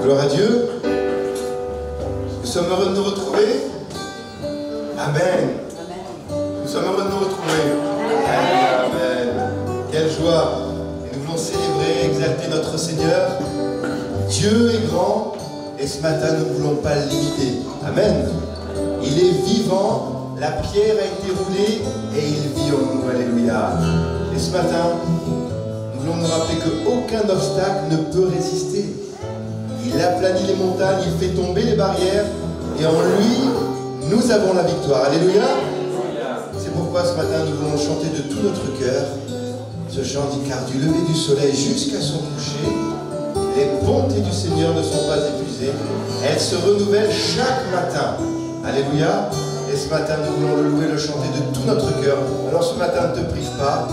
Gloire à Dieu. Nous sommes heureux de nous retrouver. Amen. Nous sommes heureux de nous retrouver. Amen. Quelle joie. Et nous voulons célébrer, exalter notre Seigneur. Dieu est grand et ce matin nous ne voulons pas le limiter. Amen. Il est vivant, la pierre a été roulée et il vit en nous. Alléluia. Et ce matin, nous voulons nous rappeler qu'aucun obstacle ne peut résister. Il aplanit les montagnes, il fait tomber les barrières et en lui, nous avons la victoire. Alléluia. C'est pourquoi ce matin, nous voulons chanter de tout notre cœur ce chant dit car du lever du soleil jusqu'à son coucher, les bontés du Seigneur ne sont pas épuisées. Elles se renouvellent chaque matin. Alléluia. Et ce matin, nous voulons le louer, le chanter de tout notre cœur. Alors ce matin, ne te prive pas.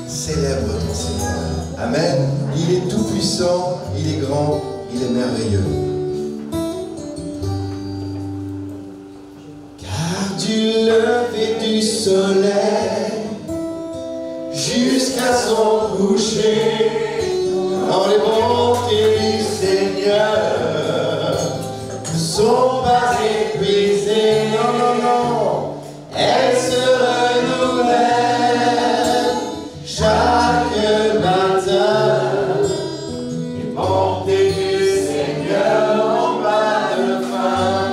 Célèbre ton Seigneur. Amen. Il est tout puissant, il est grand, il est merveilleux. Car du lever du soleil jusqu'à son coucher, dans les bontés du Seigneur ne sont pas épuisées. Non, non, non, elles se renouvellent chaque matin. Les bontés du Seigneur n'ont pas de fin.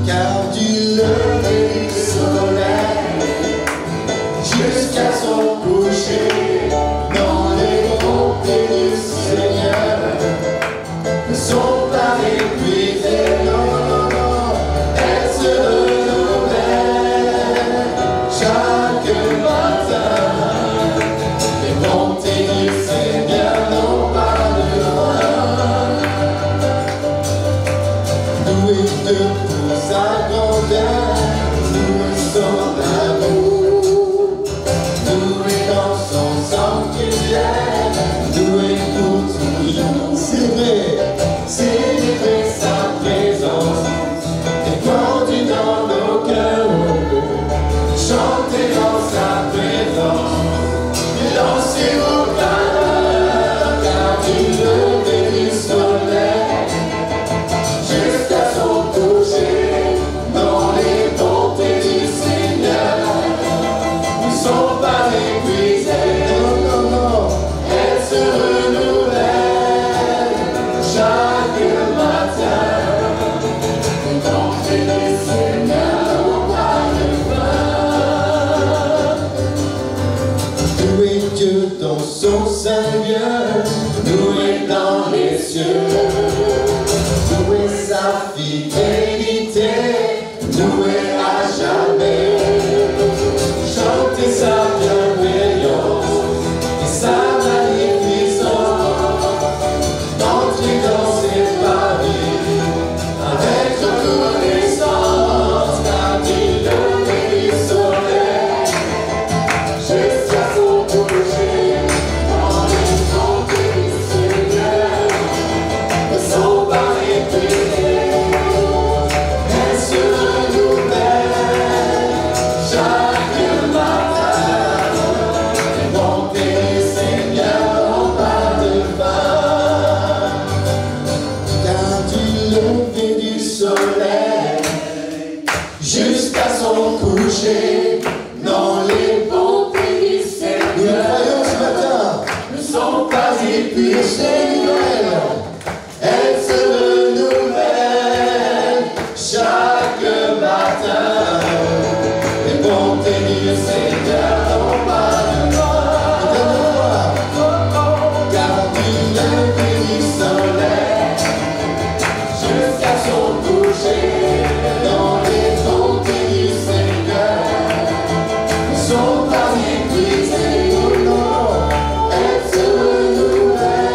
Car du lever du soleil jusqu'à son coucher, dans les bontés du Seigneur ne sont pas épuisées. Non, non, non, elles se renouvellent chaque matin. Les bontés du Seigneur n'ont pas de fin. Doué de toute sa grandeur, doué son amour, doué dans son sanctuaire, doué pour toujours. Célébrer sa présence, défendu dans nos cœurs, chanter dans sa présence, lancer vos clameurs, car du lever du soleil jusqu'à son coucher, dans les bontés du Seigneur ne sont pas épuisées. Non, non, non, elles se renouvellent chaque matin. Les bontés du Seigneur n'ont pas de fin. Louez Dieu dans son saint lieu, louez dans les cieux, louez sa fidélité, louez à jamais. Chantez sa bienveillance et sa magnificence. Entrez dans ses paris avec reconnaissance, car du lever du soleil jusqu'à son coucher, dans les bontés du Seigneur ne sont pas épuisées. Elles se renouvellent chaque matin. Les bontés du Seigneur n'ont pas de fin. Car du lever du soleil jusqu'à son coucher, dans les bontés du Seigneur, nous le croyons ce matin, ne sont pas épuisées. Elles se renouvellent chaque matin. Les bontés du Seigneur n'ont pas de fin. Car du lever du soleil jusqu'à son coucher, dans les bontés du Seigneur ne sont pas épuisées. Non, elles se renouvellent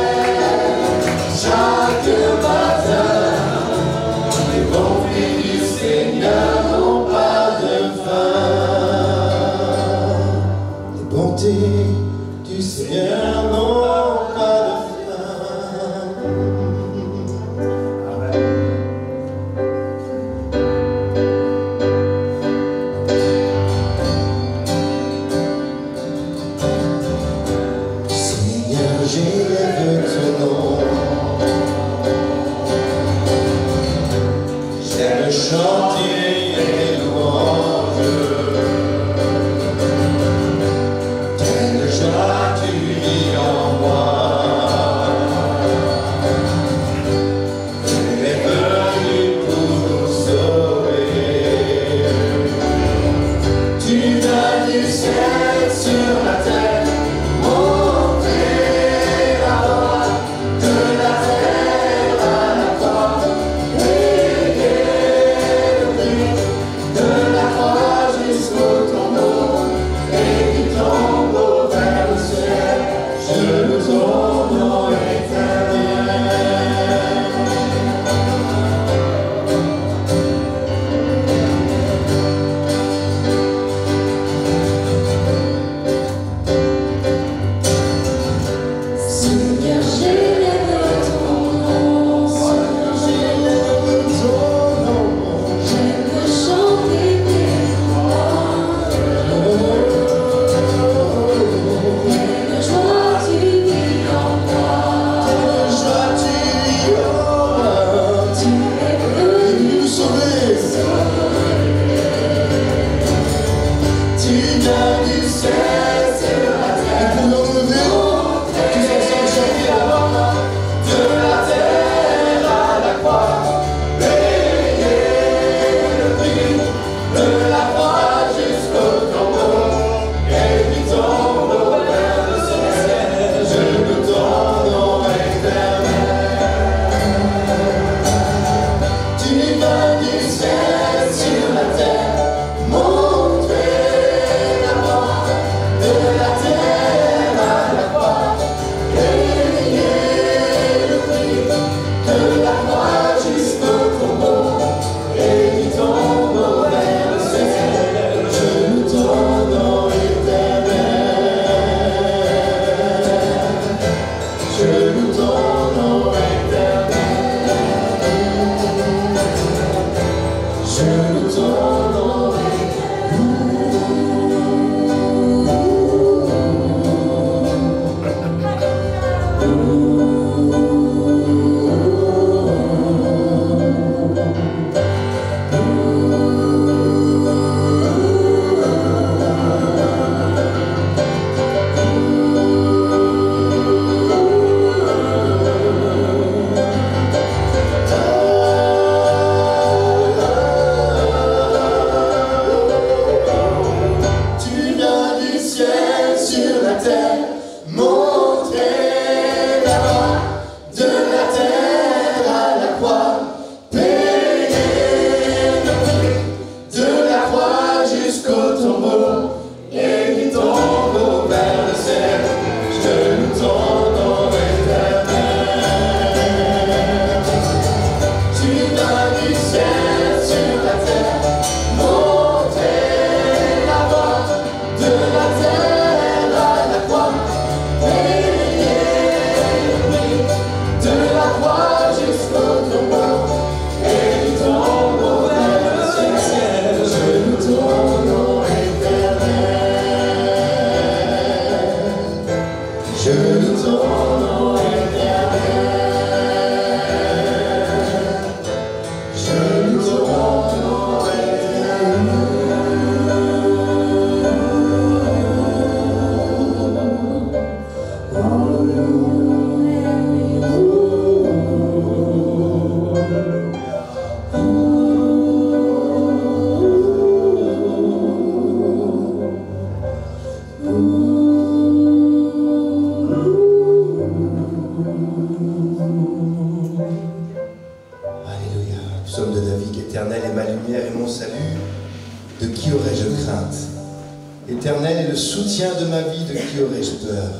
L'Éternel est le soutien de ma vie, de qui aurais-je peur?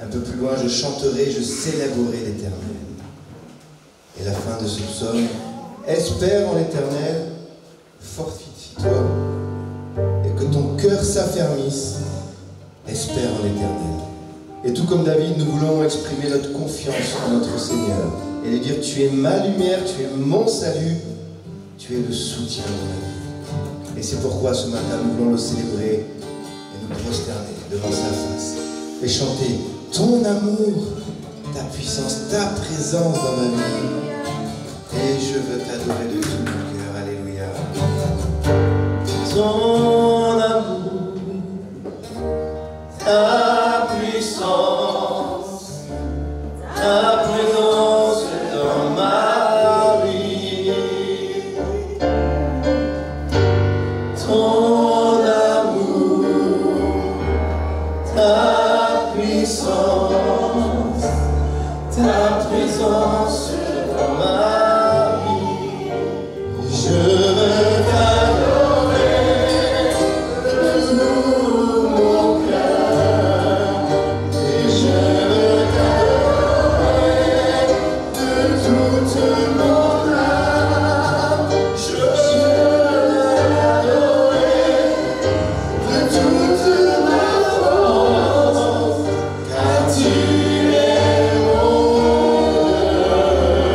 Un peu plus loin, je chanterai, je célébrerai l'Éternel. Et la fin de ce psaume, espère en l'Éternel, fortifie-toi, et que ton cœur s'affermisse, espère en l'Éternel. Et tout comme David, nous voulons exprimer notre confiance en notre Seigneur, et lui dire, tu es ma lumière, tu es mon salut, tu es le soutien de ma vie. Et c'est pourquoi ce matin, nous voulons le célébrer, prosterner devant sa face et chanter ton amour, ta puissance, ta présence dans ma vie. Et je veux t'adorer de tout mon cœur. Alléluia. Ton amour, ta puissance, ta présence dans ma vie. Ton ta puissance, ta présence dans ma vie, je veux t'adorer de tout mon cœur, et je veux t'adorer de toute mon âme, je veux t'adorer de toute ma force, car tu es mon Dieu.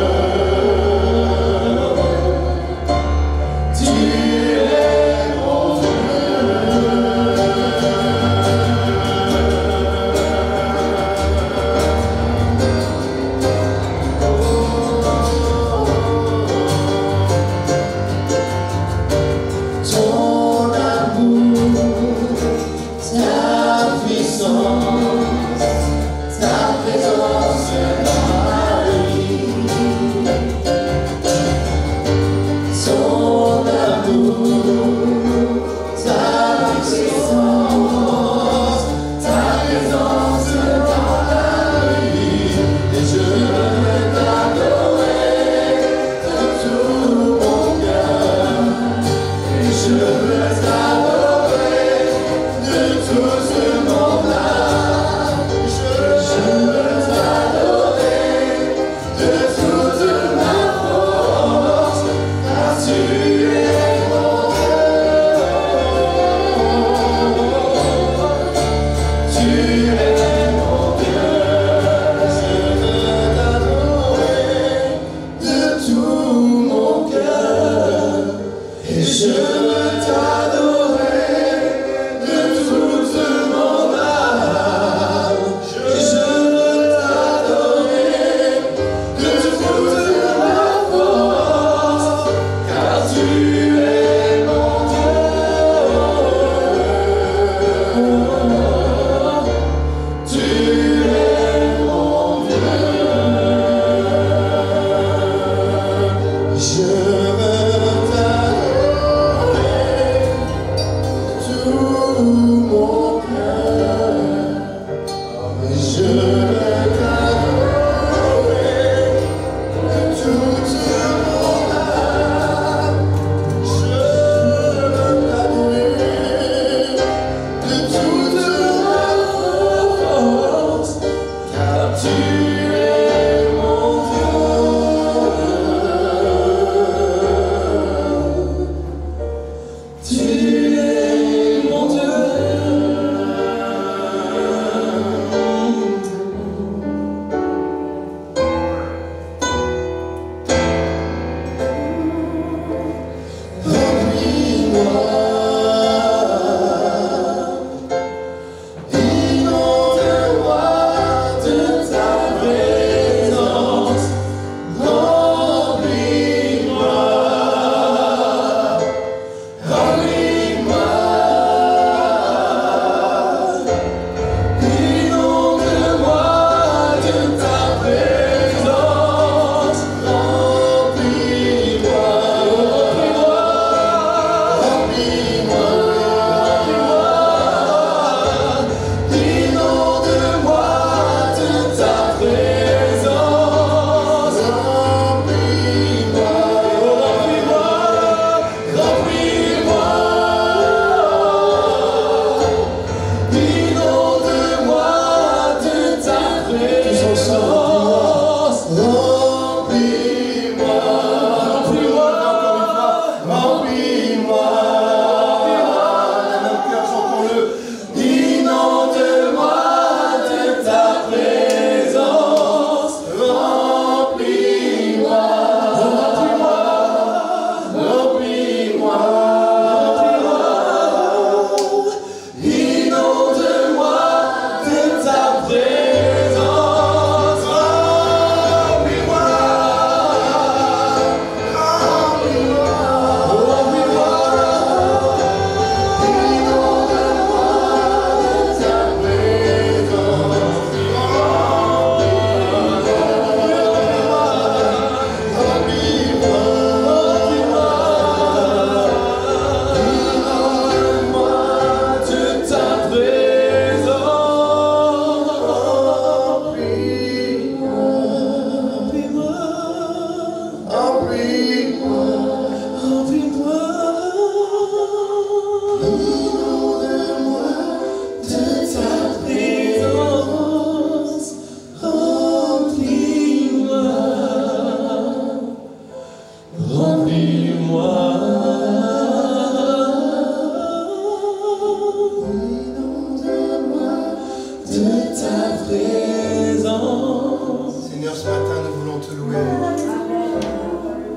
louer.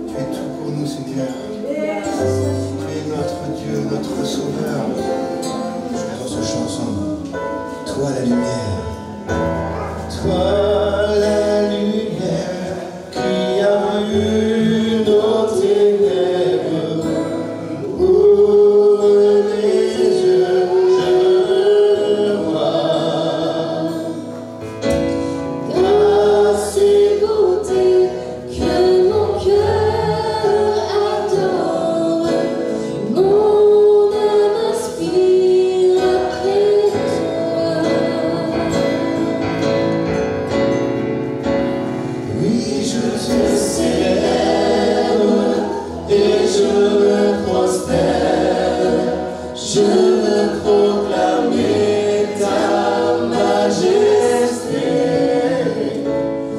Tu es tout pour nous, Seigneur. Tu es notre Dieu, notre Sauveur. Dans cette chanson, toi la lumière. Toi la lumière qui a vu nos ténèbres. Ouvre les yeux, je veux voir. Grâce et beauté que mon cœur adore, mon âme aspire après toi. Oui, je te célèbre et je me prosterne. Je veux proclamer ta majesté.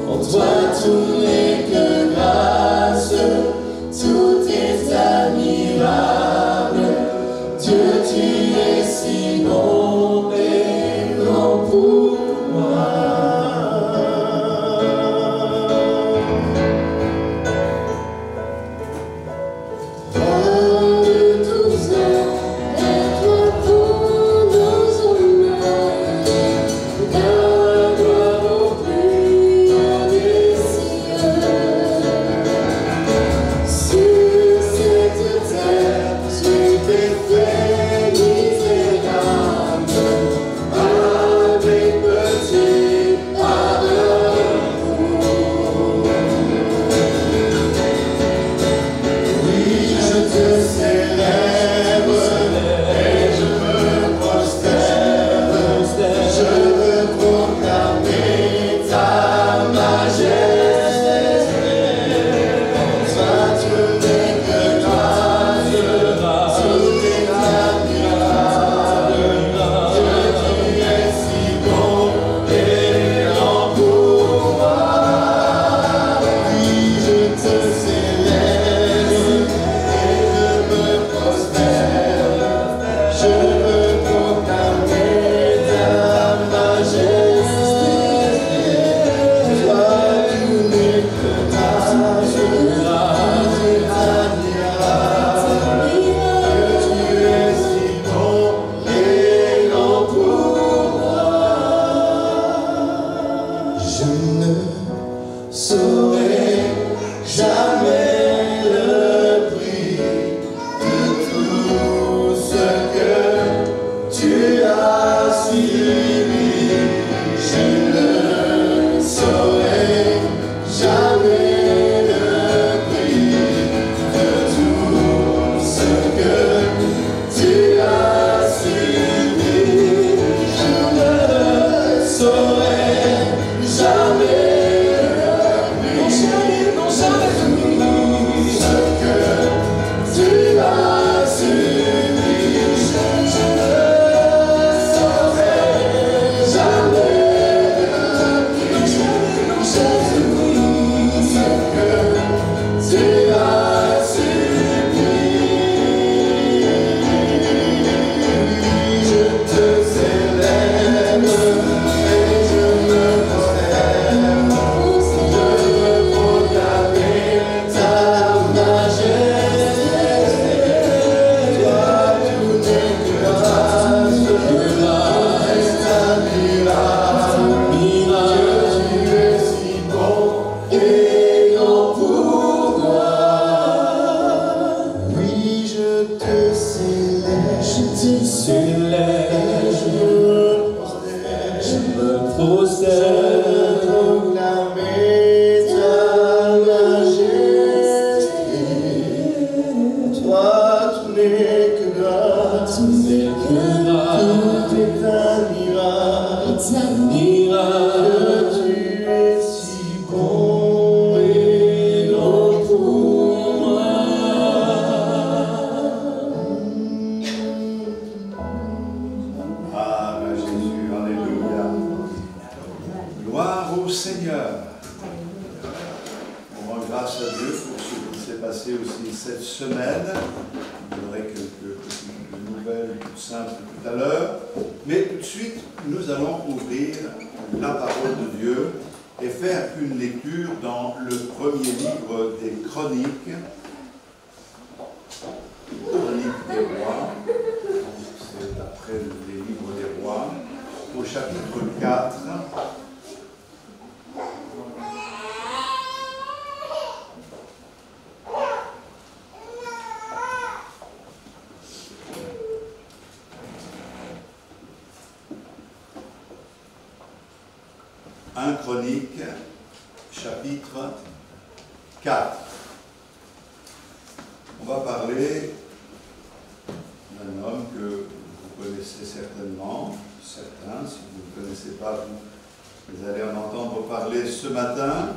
En toi tout n'est que grâce, tout est admirable. Dieu, tu es si bon et grand pour moi. Homme de tous ans, lève-toi pour nos honneurs. La gloire au plus haut des cieux. Sur cette terre, tu t'es fait misérable, Avec petit pardon. Oui, je te célèbre et je me prosterne. Je veux proclamer ta majesté. En toi tu n'es que grâce, tout est admirable. Dieu, tu es si bon et grand pour moi. Oui, je te célèbre et je me prosterne. Je veux proclamer ta majesté. Toi, tu n'es que grâce, tout est admirable. Dieu, tu es si bon et grand pour moi. Je ne saurai jamais le prix de tout ce que tu as suivi. Je ne saurai jamais le prix de tout ce que tu as suivi. Je ne saurai jamais le prix de tout ce que tu as suivi. Je ne saurai jamais le prix de tout ce que tu as suivi. Je te célèbre et je me prosterne. Je veux proclamer ta majesté. Toi, tout n'est que grâce, reste admirable. Dieu, tu es si bon et grand pour moi. Oui, je te célèbre, je me prosterne, proclamer ta majesté. Toi, tu n'es que grâce, tout est admirable. Tu es si bon et grand pour moi. Ah, ben Jésus, alléluia. Gloire au Seigneur. On rend grâce à Dieu pour ce qui s'est passé aussi cette semaine. Je donnerai quelques petites nouvelles toutes simples tout à l'heure. Mais tout de suite, nous allons ouvrir la parole de Dieu et faire une lecture dans le premier livre des Chroniques, Chroniques des rois, c'est d'après les livres des rois, au chapitre 4. Un Chronique, chapitre 4. On va parler d'un homme que vous connaissez certainement, certains, si vous ne connaissez pas, vous allez en entendre parler ce matin.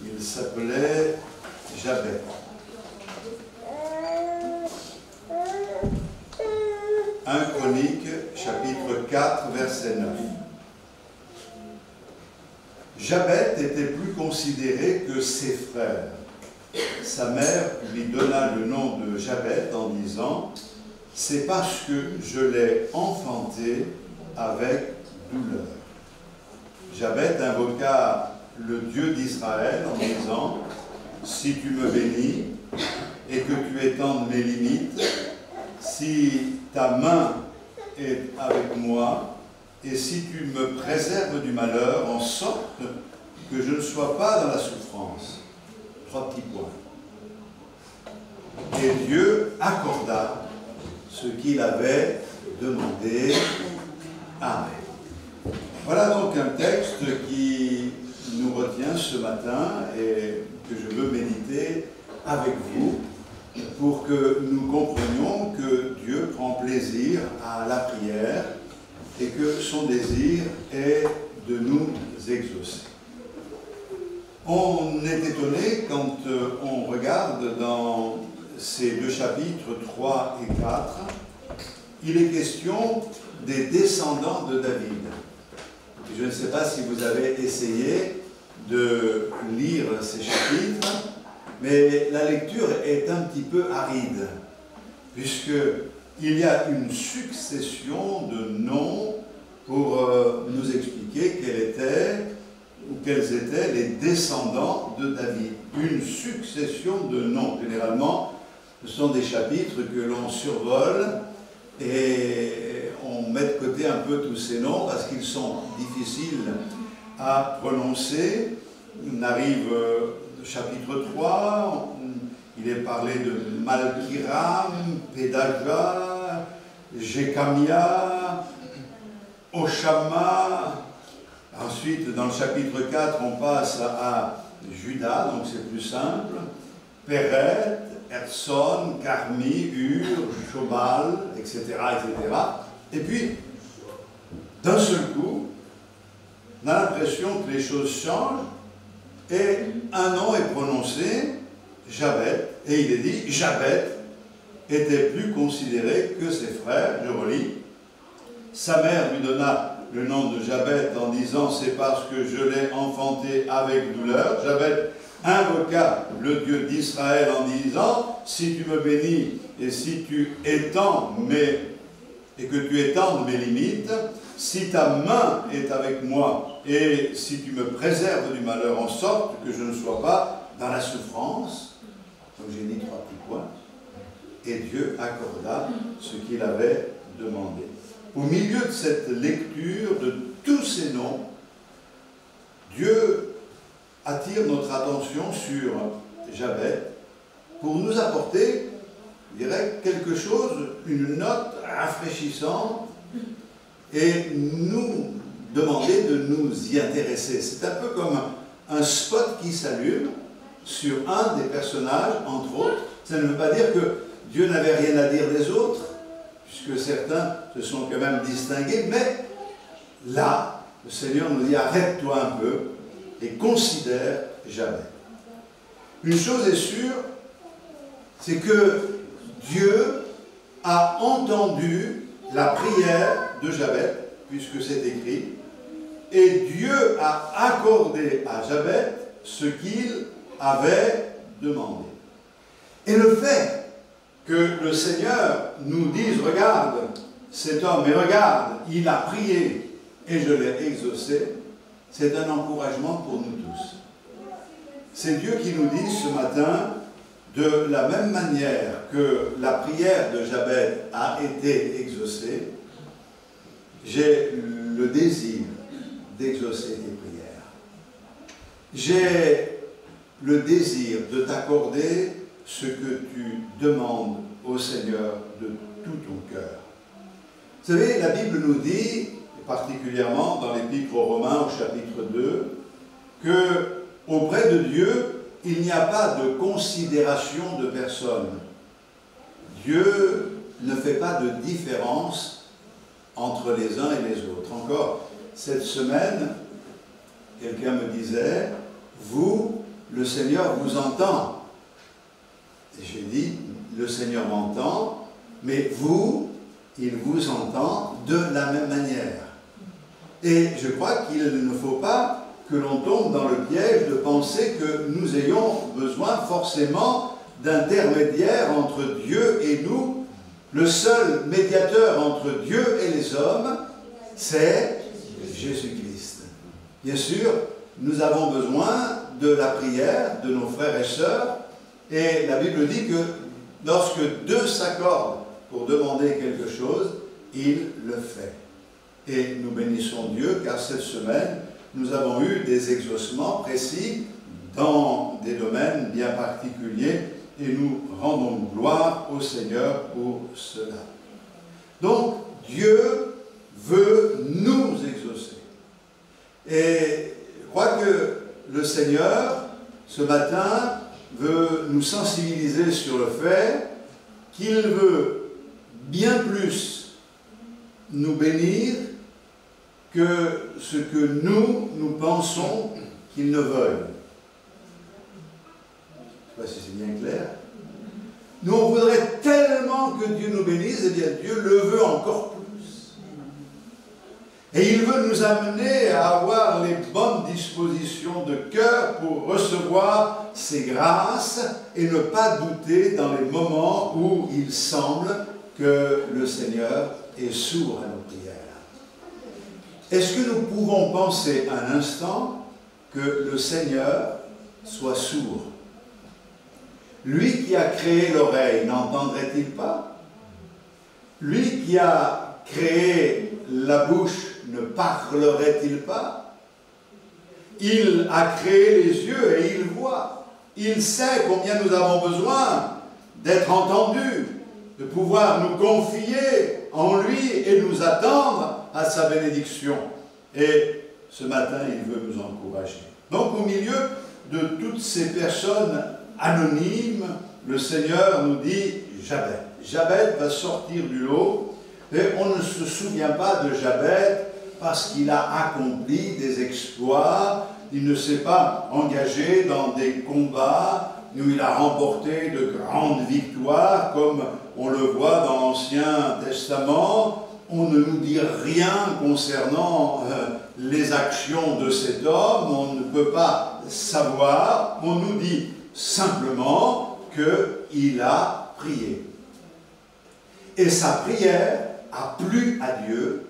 Il s'appelait Jabet. Un Chronique, chapitre 4, verset 9. Jabet était plus considéré que ses frères. Sa mère lui donna le nom de Jabet en disant « C'est parce que je l'ai enfanté avec douleur. » Jabet invoqua le Dieu d'Israël en disant « Si tu me bénis et que tu étendes mes limites, si ta main est avec moi, et si tu me préserves du malheur, en sorte que je ne sois pas dans la souffrance. » 3 petits points. Et Dieu accorda ce qu'il avait demandé. Amen. Voilà donc un texte qui nous retient ce matin et que je veux méditer avec vous pour que nous comprenions que Dieu prend plaisir à la prière et que son désir est de nous exaucer. On est étonné quand on regarde dans ces 2 chapitres, 3 et 4, il est question des descendants de David. Je ne sais pas si vous avez essayé de lire ces chapitres, mais la lecture est un petit peu aride, puisqu'il y a une succession de noms pour nous expliquer quels étaient les descendants de David. Une succession de noms. Généralement, ce sont des chapitres que l'on survole et on met de côté un peu tous ces noms parce qu'ils sont difficiles à prononcer. On arrive au chapitre 3, il est parlé de Malkiram, Pédaja, Jécamia, Oshama. Ensuite, dans le chapitre 4, on passe à Juda, donc c'est plus simple. Péret, Erson, Carmi, Ur, Shobal, etc., etc. Et puis, d'un seul coup, on a l'impression que les choses changent et un nom est prononcé, Jabet, et il est dit, Jabet était plus considéré que ses frères, je relis. Sa mère lui donna le nom de Jabet en disant « C'est parce que je l'ai enfanté avec douleur ». Jabet invoqua le Dieu d'Israël en disant « Si tu me bénis et si tu étends que tu étendes mes limites, si ta main est avec moi et si tu me préserves du malheur en sorte que je ne sois pas dans la souffrance ». Donc j'ai dit 3 petits points. Et Dieu accorda ce qu'il avait demandé. Au milieu de cette lecture de tous ces noms, Dieu attire notre attention sur Jabet pour nous apporter, je dirais, quelque chose, une note rafraîchissante et nous demander de nous y intéresser. C'est un peu comme un spot qui s'allume sur un des personnages, entre autres. Ça ne veut pas dire que Dieu n'avait rien à dire des autres, puisque certains se sont quand même distingués, mais là, le Seigneur nous dit, arrête-toi un peu et considère Jabet. Une chose est sûre, c'est que Dieu a entendu la prière de Jabet, puisque c'est écrit, et Dieu a accordé à Jabet ce qu'il avait demandé. Et le fait que le Seigneur nous dise, regarde cet homme, et regarde, il a prié et je l'ai exaucé, c'est un encouragement pour nous tous. C'est Dieu qui nous dit ce matin, de la même manière que la prière de Jabez a été exaucée, j'ai le désir d'exaucer tes prières. J'ai le désir de t'accorder ce que tu demandes au Seigneur de tout ton cœur. Vous savez, la Bible nous dit, particulièrement dans l'Épître aux Romains au chapitre 2, que auprès de Dieu, il n'y a pas de considération de personne. Dieu ne fait pas de différence entre les uns et les autres. Encore, cette semaine, quelqu'un me disait, vous, le Seigneur vous entend. Et j'ai dit, le Seigneur m'entend, mais vous, il vous entend de la même manière. Et je crois qu'il ne faut pas que l'on tombe dans le piège de penser que nous ayons besoin forcément d'intermédiaires entre Dieu et nous. Le seul médiateur entre Dieu et les hommes, c'est Jésus-Christ. Bien sûr, nous avons besoin de la prière de nos frères et sœurs, et la Bible dit que lorsque deux s'accordent pour demander quelque chose, il le fait. Et nous bénissons Dieu, car cette semaine, nous avons eu des exaucements précis dans des domaines bien particuliers, et nous rendons gloire au Seigneur pour cela. Donc, Dieu veut nous exaucer. Et je crois que le Seigneur, ce matin, veut nous sensibiliser sur le fait qu'il veut bien plus nous bénir que ce que nous pensons qu'il ne veuille. Je ne sais pas si c'est bien clair. Nous, on voudrait tellement que Dieu nous bénisse, et bien Dieu le veut encore plus. Et il veut nous amener à avoir les bonnes dispositions de cœur pour recevoir ses grâces et ne pas douter dans les moments où il semble que le Seigneur est sourd à nos prières. Est-ce que nous pouvons penser un instant que le Seigneur soit sourd? Lui qui a créé l'oreille, n'entendrait-il pas? Lui qui a créé la bouche, ne parlerait-il pas? Il a créé les yeux et il voit. Il sait combien nous avons besoin d'être entendus, de pouvoir nous confier en lui et nous attendre à sa bénédiction. Et ce matin, il veut nous encourager. Donc, au milieu de toutes ces personnes anonymes, le Seigneur nous dit Jabez. Jabez va sortir du lot, et on ne se souvient pas de Jabez parce qu'il a accompli des exploits, il ne s'est pas engagé dans des combats où il a remporté de grandes victoires, comme on le voit dans l'Ancien Testament. On ne nous dit rien concernant les actions de cet homme, on ne peut pas savoir, on nous dit simplement qu'il a prié. Et sa prière a plu à Dieu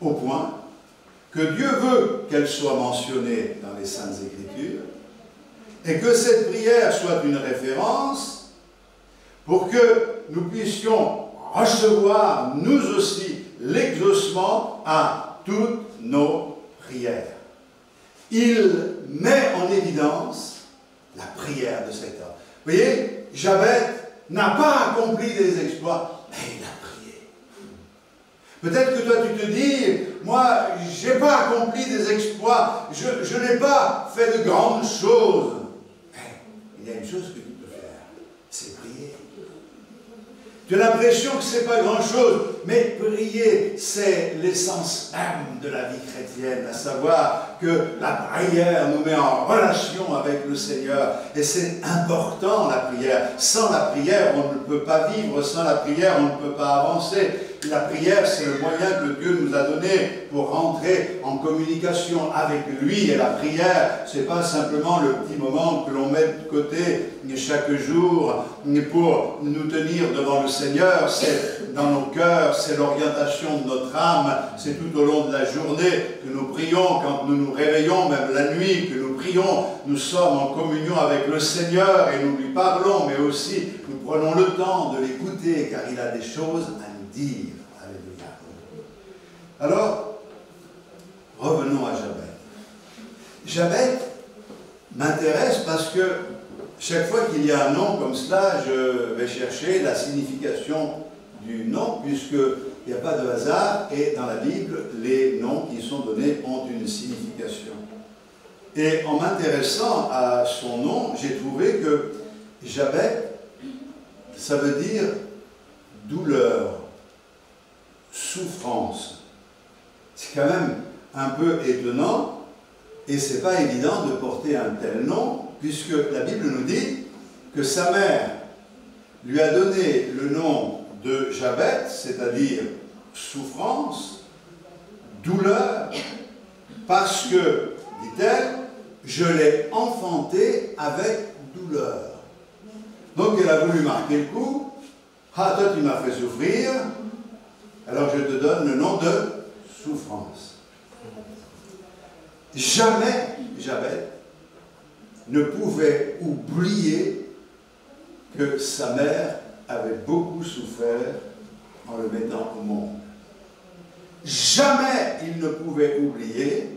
au point que Dieu veut qu'elle soit mentionnée dans les Saintes Écritures et que cette prière soit une référence pour que nous puissions recevoir nous aussi l'exaucement à toutes nos prières. Il met en évidence la prière de cet homme. Vous voyez, Jabez n'a pas accompli des exploits, mais il a prié. Peut-être que toi tu te dis, moi je n'ai pas accompli des exploits, je n'ai pas fait de grandes choses. Mais il y a une chose que tu peux faire, c'est prier. Tu as l'impression que ce n'est pas grand-chose, mais prier, c'est l'essence même de la vie chrétienne, à savoir que la prière nous met en relation avec le Seigneur. Et c'est important, la prière. Sans la prière, on ne peut pas vivre. Sans la prière, on ne peut pas avancer. La prière, c'est le moyen que Dieu nous a donné pour rentrer en communication avec lui. Et la prière, ce n'est pas simplement le petit moment que l'on met de côté chaque jour pour nous tenir devant le Seigneur. C'est dans nos cœurs, c'est l'orientation de notre âme. C'est tout au long de la journée que nous prions quand nous nous nous réveillons, même la nuit, que nous prions, nous sommes en communion avec le Seigneur et nous lui parlons, mais aussi nous prenons le temps de l'écouter, car il a des choses à nous dire. Alléluia. Alors, revenons à Jabez. Jabez m'intéresse parce que chaque fois qu'il y a un nom comme cela, je vais chercher la signification du nom, puisqu'il n'y a pas de hasard, et dans la Bible, les noms qui sont donnés ont une signification. Et en m'intéressant à son nom, j'ai trouvé que Jabez, ça veut dire douleur, souffrance. C'est quand même un peu étonnant, et c'est pas évident de porter un tel nom, puisque la Bible nous dit que sa mère lui a donné le nom de Jabez, c'est-à-dire souffrance, douleur, parce que, dit-elle, je l'ai enfanté avec douleur. Donc elle a voulu marquer le coup. Ah, toi tu m'as fait souffrir, alors je te donne le nom de souffrance. Jamais Jabez ne pouvait oublier que sa mère avait beaucoup souffert en le mettant au monde. Jamais il ne pouvait oublier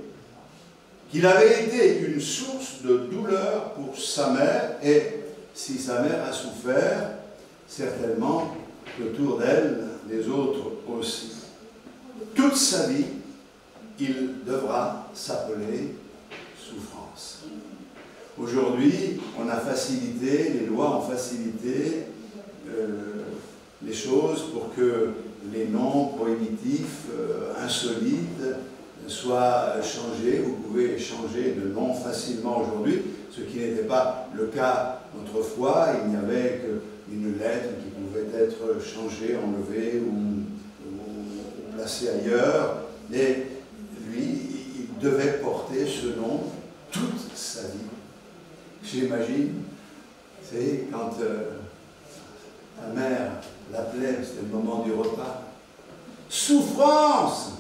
qu'il avait été une source de douleur pour sa mère, et si sa mère a souffert, certainement autour d'elle, les autres aussi. Toute sa vie, il devra s'appeler souffrance. Aujourd'hui, on a facilité, les lois ont facilité les choses pour que les noms prohibitifs, insolites, soient changés. Vous pouvez changer de nom facilement aujourd'hui, ce qui n'était pas le cas autrefois. Il n'y avait qu'une lettre qui pouvait être changée, enlevée ou placée ailleurs. Et lui, il devait porter ce nom toute sa vie. J'imagine, c'est quand ta mère l'appelait, c'était le moment du repas. Souffrance!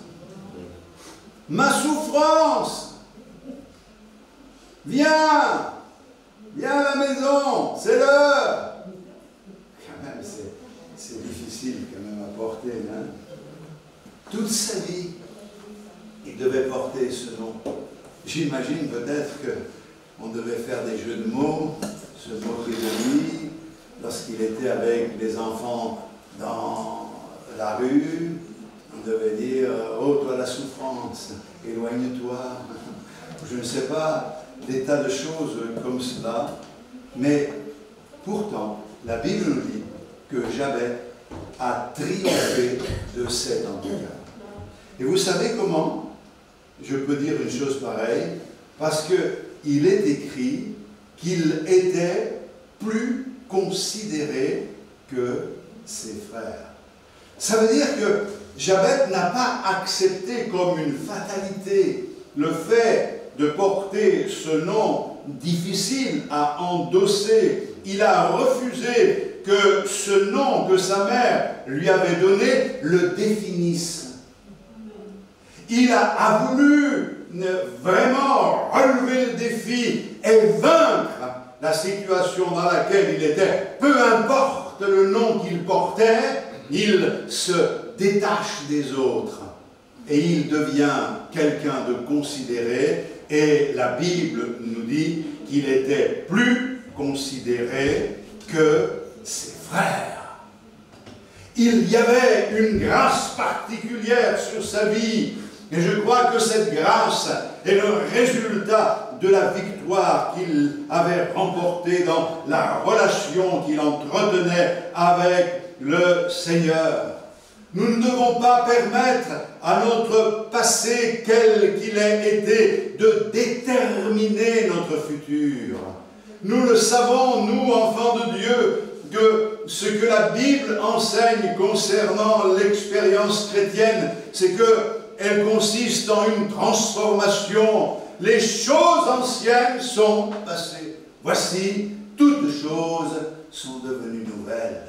Ma souffrance! Viens! Viens à la maison! C'est l'heure! Quand même, c'est difficile quand même à porter, hein? Toute sa vie, il devait porter ce nom. J'imagine peut-être qu'on devait faire des jeux de mots, se moquer de lui, lorsqu'il était avec les enfants dans la rue. On devait dire « Oh, toi la souffrance, éloigne-toi ». Je ne sais pas, des tas de choses comme cela. Mais pourtant, la Bible nous dit que Jabez a triomphé de cet handicap. Et vous savez comment je peux dire une chose pareille? Parce qu'il est écrit qu'il était plus considéré que ses frères. Ça veut dire que Jabez n'a pas accepté comme une fatalité le fait de porter ce nom difficile à endosser. Il a refusé que ce nom que sa mère lui avait donné le définisse. Il a voulu vraiment relever le défi et vaincre la situation dans laquelle il était. Peu importe le nom qu'il portait, il se détache des autres et il devient quelqu'un de considéré, et la Bible nous dit qu'il était plus considéré que ses frères. Il y avait une grâce particulière sur sa vie, et je crois que cette grâce est le résultat de la victoire qu'il avait remportée dans la relation qu'il entretenait avec le Seigneur. Nous ne devons pas permettre à notre passé, quel qu'il ait été, de déterminer notre futur. Nous le savons, nous, enfants de Dieu, que ce que la Bible enseigne concernant l'expérience chrétienne, c'est qu'elle consiste en une transformation. Les choses anciennes sont passées. Voici, toutes choses sont devenues nouvelles.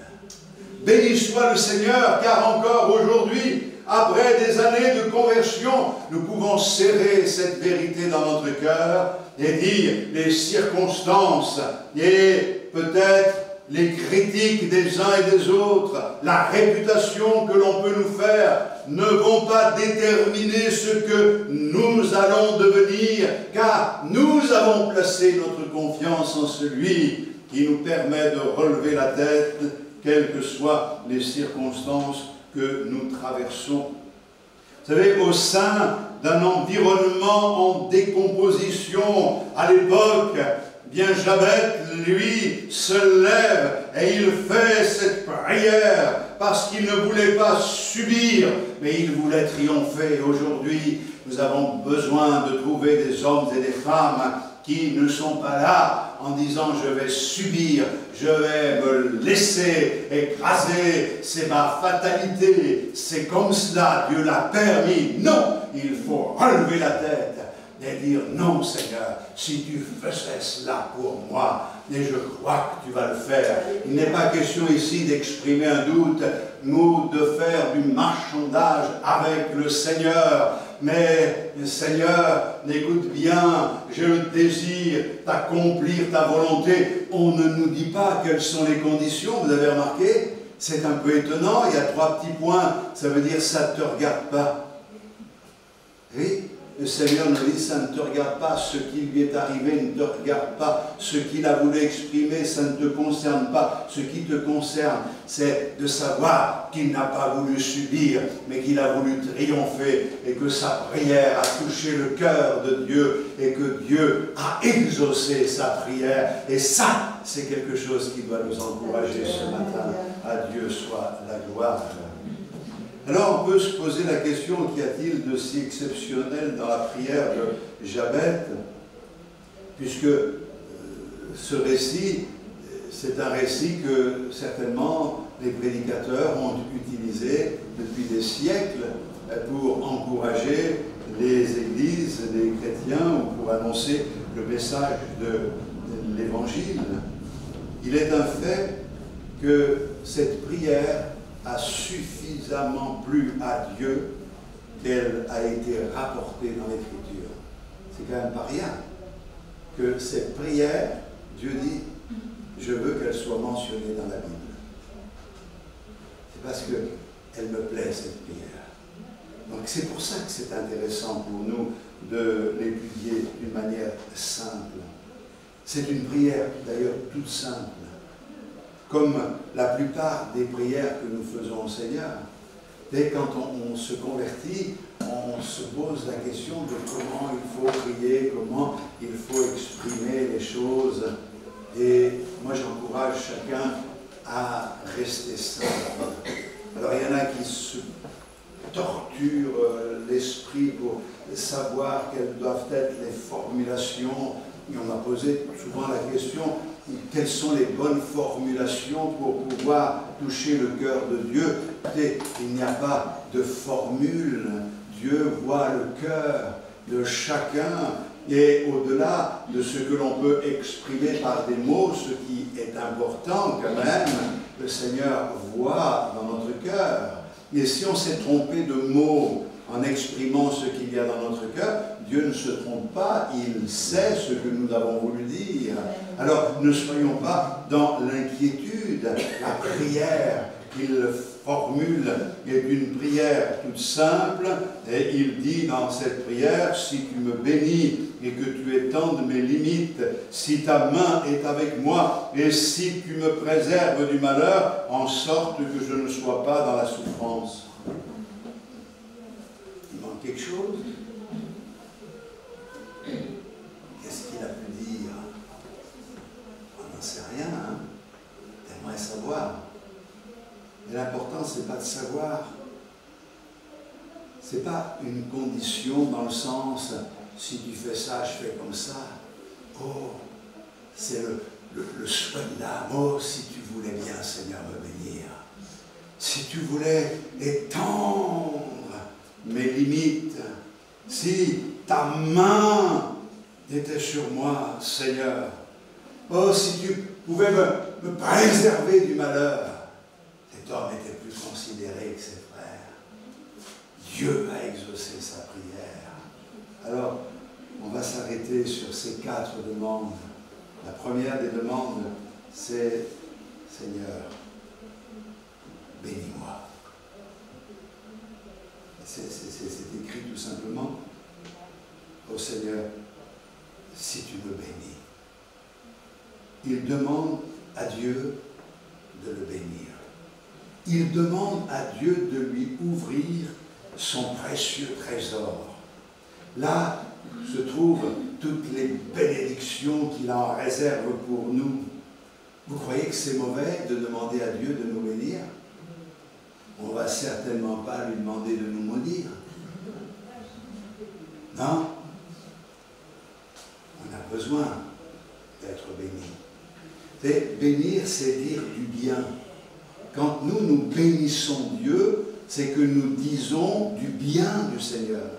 Béni soit le Seigneur, car encore aujourd'hui, après des années de conversion, nous pouvons serrer cette vérité dans notre cœur et dire les circonstances et peut-être les critiques des uns et des autres, la réputation que l'on peut nous faire, ne vont pas déterminer ce que nous allons devenir, car nous avons placé notre confiance en celui qui nous permet de relever la tête, quelles que soient les circonstances que nous traversons. Vous savez, au sein d'un environnement en décomposition, à l'époque, bien Jabet, lui, se lève et il fait cette prière parce qu'il ne voulait pas subir, mais il voulait triompher. Aujourd'hui, nous avons besoin de trouver des hommes et des femmes qui ne sont pas là en disant « je vais subir, je vais me laisser écraser, c'est ma fatalité, c'est comme cela, Dieu l'a permis ». Non, il faut relever la tête et dire « non Seigneur, si tu faisais cela pour moi, et je crois que tu vas le faire ». Il n'est pas question ici d'exprimer un doute ou de faire du marchandage avec le Seigneur. Mais, Seigneur, écoute bien, je désire d'accomplir ta volonté. On ne nous dit pas quelles sont les conditions, vous avez remarqué? C'est un peu étonnant, il y a 3 petits points, ça veut dire ça ne te regarde pas. Oui, le Seigneur nous dit, ça ne te regarde pas, ce qui lui est arrivé ne te regarde pas, ce qu'il a voulu exprimer, ça ne te concerne pas. Ce qui te concerne, c'est de savoir qu'il n'a pas voulu subir, mais qu'il a voulu triompher, et que sa prière a touché le cœur de Dieu, et que Dieu a exaucé sa prière. Et ça, c'est quelque chose qui doit nous encourager ce matin. À Dieu soit la gloire. Alors on peut se poser la question, qu'y a-t-il de si exceptionnel dans la prière de Jabet, puisque ce récit, c'est un récit que certainement les prédicateurs ont utilisé depuis des siècles pour encourager les églises, les chrétiens, ou pour annoncer le message de l'Évangile. Il est un fait que cette prière a suffisamment plu à Dieu qu'elle a été rapportée dans l'Écriture. C'est quand même pas rien que cette prière, Dieu dit, je veux qu'elle soit mentionnée dans la Bible. C'est parce qu'elle me plaît, cette prière. Donc c'est pour ça que c'est intéressant pour nous de l'étudier d'une manière simple. C'est une prière d'ailleurs toute simple, comme la plupart des prières que nous faisons au Seigneur. Dès quand on se convertit, on se pose la question de comment il faut prier, comment il faut exprimer les choses. Et moi j'encourage chacun à rester simple. Alors il y en a qui se torturent l'esprit pour savoir quelles doivent être les formulations. Et on m'a posé souvent la question, quelles sont les bonnes formulations pour pouvoir toucher le cœur de Dieu? Écoutez, il n'y a pas de formule. Dieu voit le cœur de chacun. Et au-delà de ce que l'on peut exprimer par des mots, ce qui est important quand même, le Seigneur voit dans notre cœur. Et si on s'est trompé de mots en exprimant ce qu'il y a dans notre cœur, Dieu ne se trompe pas, il sait ce que nous avons voulu dire. Alors ne soyons pas dans l'inquiétude. La prière qu'il formule est une prière toute simple, et il dit dans cette prière, si tu me bénis et que tu étendes mes limites, si ta main est avec moi et si tu me préserves du malheur, en sorte que je ne sois pas dans la souffrance. Il manque quelque chose. Qu'est-ce qu'il a pu dire? On n'en sait rien, hein? T'aimerais savoir. Mais l'important, c'est pas de savoir. C'est pas une condition dans le sens, si tu fais ça, je fais comme ça. Oh, c'est le souhait de l'âme. Oh, si tu voulais bien, Seigneur, me bénir. Si tu voulais étendre mes limites, si ta main était sur moi, Seigneur. Oh, si tu pouvais me préserver du malheur. Cet homme était plus considéré que ses frères. Dieu a exaucé sa prière. Alors, on va s'arrêter sur ces 4 demandes. La première des demandes, c'est « Seigneur, bénis-moi ». C'est écrit tout simplement « Ô Seigneur, si tu me bénis ». Il demande à Dieu de le bénir. Il demande à Dieu de lui ouvrir son précieux trésor. Là se trouvent toutes les bénédictions qu'il en réserve pour nous. Vous croyez que c'est mauvais de demander à Dieu de nous bénir? On ne va certainement pas lui demander de nous maudire. Non? On a besoin d'être béni. Bénir, c'est dire du bien. Quand nous bénissons Dieu, c'est que nous disons du bien du Seigneur.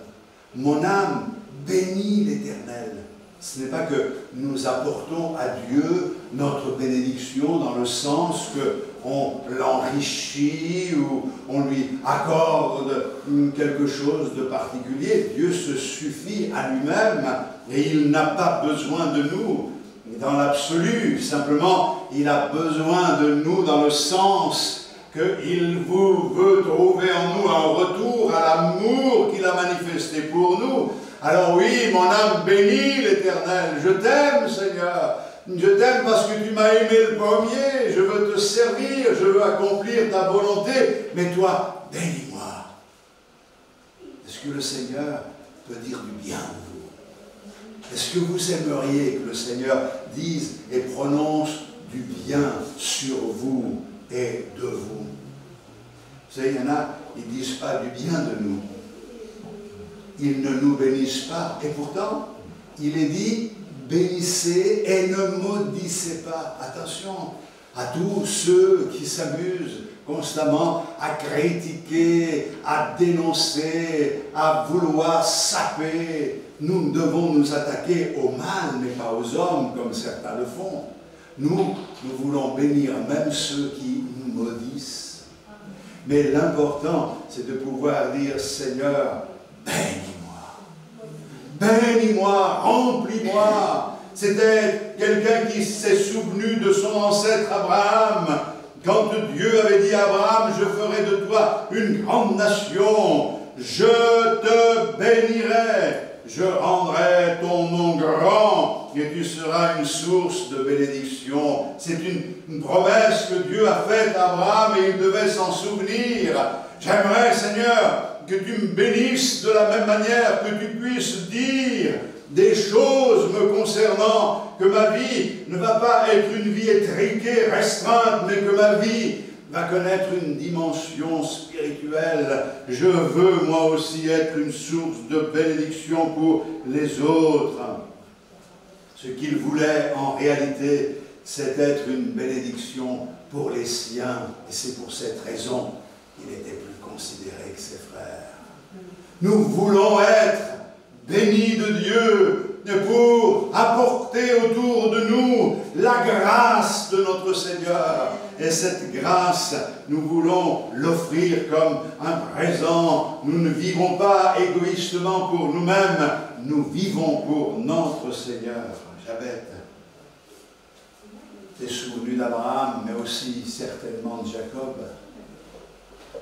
Mon âme bénit l'Éternel. Ce n'est pas que nous apportons à Dieu notre bénédiction dans le sens qu'on l'enrichit ou on lui accorde quelque chose de particulier. Dieu se suffit à lui-même et il n'a pas besoin de nous dans l'absolu. Simplement, il a besoin de nous dans le sens qu'il veut trouver en nous un retour à l'amour qu'il a manifesté pour nous. Alors oui, mon âme bénit l'Éternel. Je t'aime, Seigneur. Je t'aime parce que tu m'as aimé le premier. Je veux te servir, je veux accomplir ta volonté. Mais toi, bénis-moi. Est-ce que le Seigneur peut dire du bien de vous? Est-ce que vous aimeriez que le Seigneur dise et prononce du bien sur vous et de vous? Vous savez, il y en a, ils ne disent pas du bien de nous. Ils ne nous bénissent pas. Et pourtant, il est dit, bénissez et ne maudissez pas. Attention à tous ceux qui s'amusent constamment à critiquer, à dénoncer, à vouloir saper. Nous devons nous attaquer au mal, mais pas aux hommes, comme certains le font. Nous voulons bénir même ceux qui nous maudissent. Mais l'important, c'est de pouvoir dire, Seigneur, bénis-moi. Bénis-moi, remplis-moi. C'était quelqu'un qui s'est souvenu de son ancêtre Abraham. Quand Dieu avait dit à Abraham, je ferai de toi une grande nation, je te bénirai. Je rendrai ton nom grand et tu seras une source de bénédiction. C'est une promesse que Dieu a faite à Abraham et il devait s'en souvenir. J'aimerais, Seigneur, que tu me bénisses de la même manière, que tu puisses dire des choses me concernant, que ma vie ne va pas être une vie étriquée, restreinte, mais que ma vie va connaître une dimension spirituelle. Je veux moi aussi être une source de bénédiction pour les autres. Ce qu'il voulait en réalité, c'est être une bénédiction pour les siens. Et c'est pour cette raison qu'il était plus considéré que ses frères. Nous voulons être bénis de Dieu pour apporter autour de nous la grâce de notre Seigneur. Et cette grâce, nous voulons l'offrir comme un présent. Nous ne vivons pas égoïstement pour nous-mêmes, nous vivons pour notre Seigneur. Jabez s'est souvenu d'Abraham, mais aussi certainement de Jacob.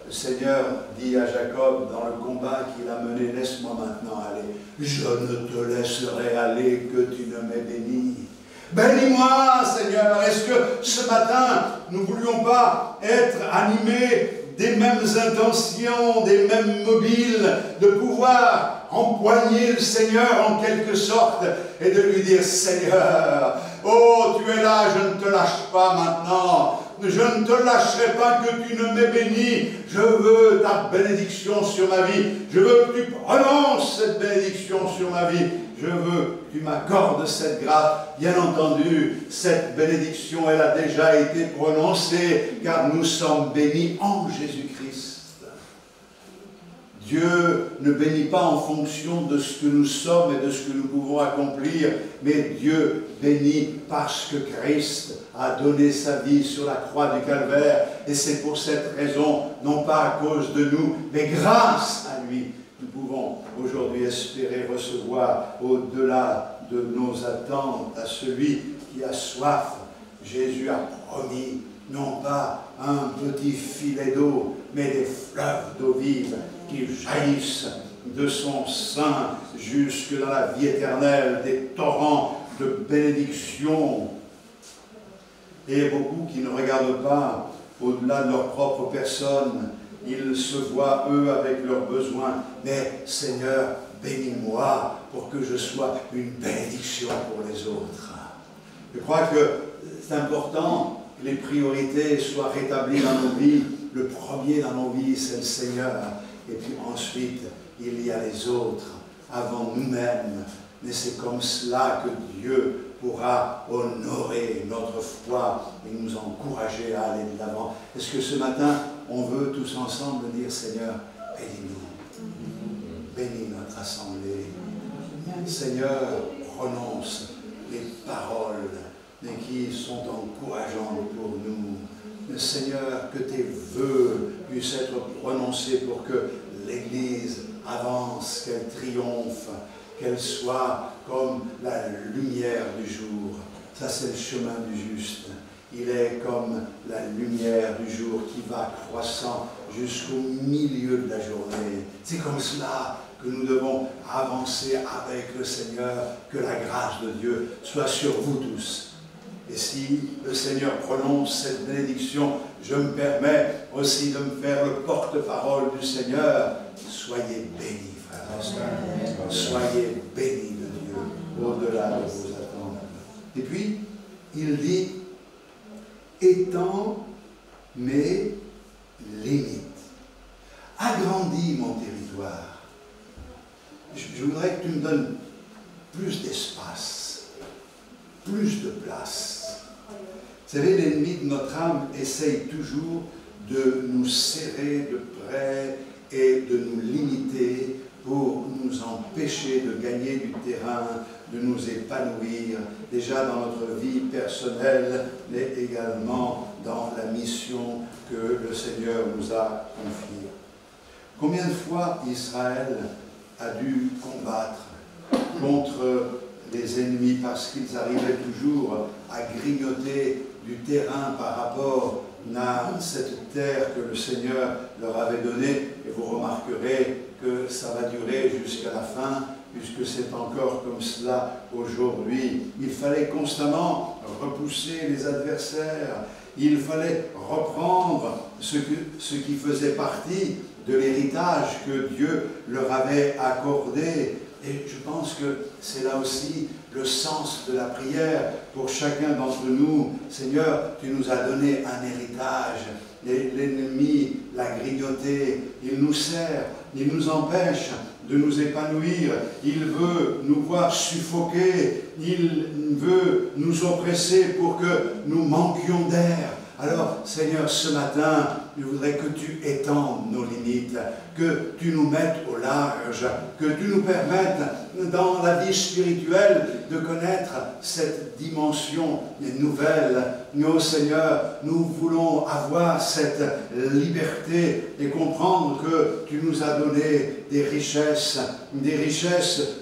Le Seigneur dit à Jacob dans le combat qu'il a mené, laisse-moi maintenant aller. Je ne te laisserai aller que tu ne m'aies béni. Bénis-moi, Seigneur. Est-ce que ce matin, nous ne voulions pas être animés des mêmes intentions, des mêmes mobiles, de pouvoir empoigner le Seigneur en quelque sorte et de lui dire, Seigneur, oh, tu es là, je ne te lâche pas maintenant. Je ne te lâcherai pas que tu ne m'aies béni. Je veux ta bénédiction sur ma vie. Je veux que tu prononces cette bénédiction sur ma vie. Je veux que tu m'accordes cette grâce. Bien entendu, cette bénédiction, elle a déjà été prononcée, car nous sommes bénis en Jésus-Christ. Dieu ne bénit pas en fonction de ce que nous sommes et de ce que nous pouvons accomplir, mais Dieu bénit parce que Christ a donné sa vie sur la croix du Calvaire. Et c'est pour cette raison, non pas à cause de nous, mais grâce à lui, lui. Nous pouvons aujourd'hui espérer recevoir au-delà de nos attentes à celui qui a soif. Jésus a promis non pas un petit filet d'eau, mais des fleuves d'eau vive qui jaillissent de son sein jusque dans la vie éternelle, des torrents de bénédiction. Et il y a beaucoup qui ne regardent pas au-delà de leur propre personne. Ils se voient, eux, avec leurs besoins. Mais Seigneur, bénis-moi pour que je sois une bénédiction pour les autres. Je crois que c'est important que les priorités soient rétablies dans nos vies. Le premier dans nos vies, c'est le Seigneur. Et puis ensuite, il y a les autres, avant nous-mêmes. Mais c'est comme cela que Dieu pourra honorer notre foi et nous encourager à aller de l'avant. Est-ce que ce matin, on veut tous ensemble dire, Seigneur, bénis-nous, bénis notre assemblée. Seigneur, prononce les paroles qui sont encourageantes pour nous. Seigneur, que tes vœux puissent être prononcés pour que l'Église avance, qu'elle triomphe, qu'elle soit comme la lumière du jour. Ça, c'est le chemin du juste. Il est comme la lumière du jour qui va croissant jusqu'au milieu de la journée. C'est comme cela que nous devons avancer avec le Seigneur, que la grâce de Dieu soit sur vous tous. Et si le Seigneur prononce cette bénédiction, je me permets aussi de me faire le porte-parole du Seigneur. Soyez bénis, frères et sœurs. Soyez bénis de Dieu, au-delà de vos attentes. Et puis, il dit, étends mes limites. Agrandis mon territoire. Je voudrais que tu me donnes plus d'espace, plus de place. Vous savez, l'ennemi de notre âme essaye toujours de nous serrer de près et de nous limiter pour nous empêcher de gagner du terrain, de nous épanouir, déjà dans notre vie personnelle, mais également dans la mission que le Seigneur nous a confiée. Combien de fois Israël a dû combattre contre les ennemis parce qu'ils arrivaient toujours à grignoter du terrain par rapport à cette terre que le Seigneur leur avait donnée. Et vous remarquerez que ça va durer jusqu'à la fin, puisque c'est encore comme cela aujourd'hui. Il fallait constamment repousser les adversaires. Il fallait reprendre ce qui faisait partie de l'héritage que Dieu leur avait accordé. Et je pense que c'est là aussi le sens de la prière pour chacun d'entre nous. Seigneur, tu nous as donné un héritage. L'ennemi l'a grignoté, il nous sert, il nous empêche de nous épanouir, il veut nous voir suffoquer, il veut nous oppresser pour que nous manquions d'air. Alors, Seigneur, ce matin, je voudrais que tu étendes nos limites, que tu nous mettes au large, que tu nous permettes, dans la vie spirituelle, de connaître cette dimension nouvelle. Nous, Seigneur, nous voulons avoir cette liberté et comprendre que tu nous as donné des richesses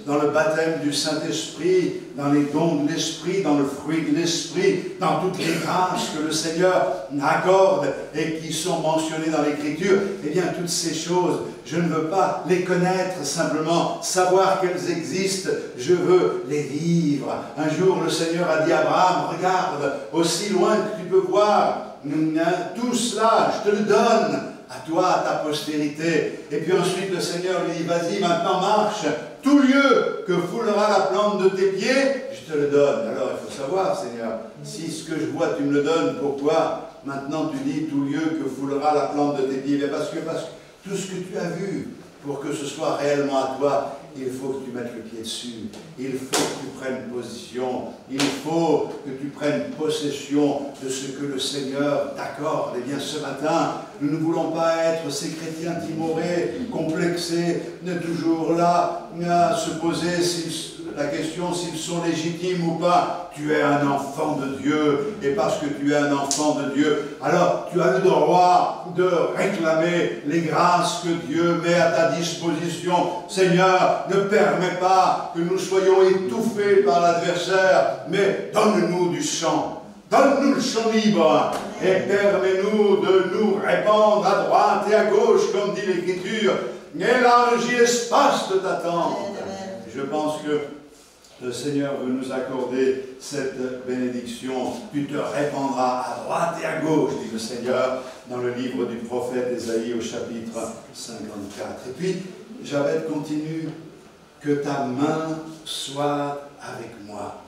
dans le baptême du Saint-Esprit, dans les dons de l'Esprit, dans le fruit de l'Esprit, dans toutes les grâces que le Seigneur accorde et qui sont mentionnées dans l'Écriture. Eh bien, toutes ces choses, je ne veux pas les connaître simplement, savoir qu'elles existent, je veux les vivre. Un jour, le Seigneur a dit à Abraham, regarde, aussi loin que tu peux voir, tout cela, je te le donne, à toi, à ta postérité. Et puis ensuite, le Seigneur lui dit, vas-y, maintenant marche, tout lieu que foulera la plante de tes pieds, je te le donne. Alors, il faut savoir, Seigneur, si ce que je vois, tu me le donnes, pourquoi maintenant tu dis tout lieu que foulera la plante de tes pieds? Mais parce que tout ce que tu as vu, pour que ce soit réellement à toi, il faut que tu mettes le pied dessus, il faut que tu prennes position, il faut que tu prennes possession de ce que le Seigneur t'accorde. Et bien ce matin, nous ne voulons pas être ces chrétiens timorés, complexés, toujours là à se poser la question s'ils sont légitimes ou pas. tu es un enfant de Dieu. Et parce que tu es un enfant de Dieu, alors tu as le droit de réclamer les grâces que Dieu met à ta disposition. Seigneur, ne permets pas que nous soyons étouffés par l'adversaire, mais donne-nous du chant. Donne-nous le champ libre et permets-nous de nous répandre à droite et à gauche, comme dit l'Écriture. Élargis l'espace de ta tente. Je pense que le Seigneur veut nous accorder cette bénédiction. Tu te répandras à droite et à gauche, dit le Seigneur, dans le livre du prophète Ésaïe au chapitre 54. Et puis, Javed continue, que ta main soit avec moi.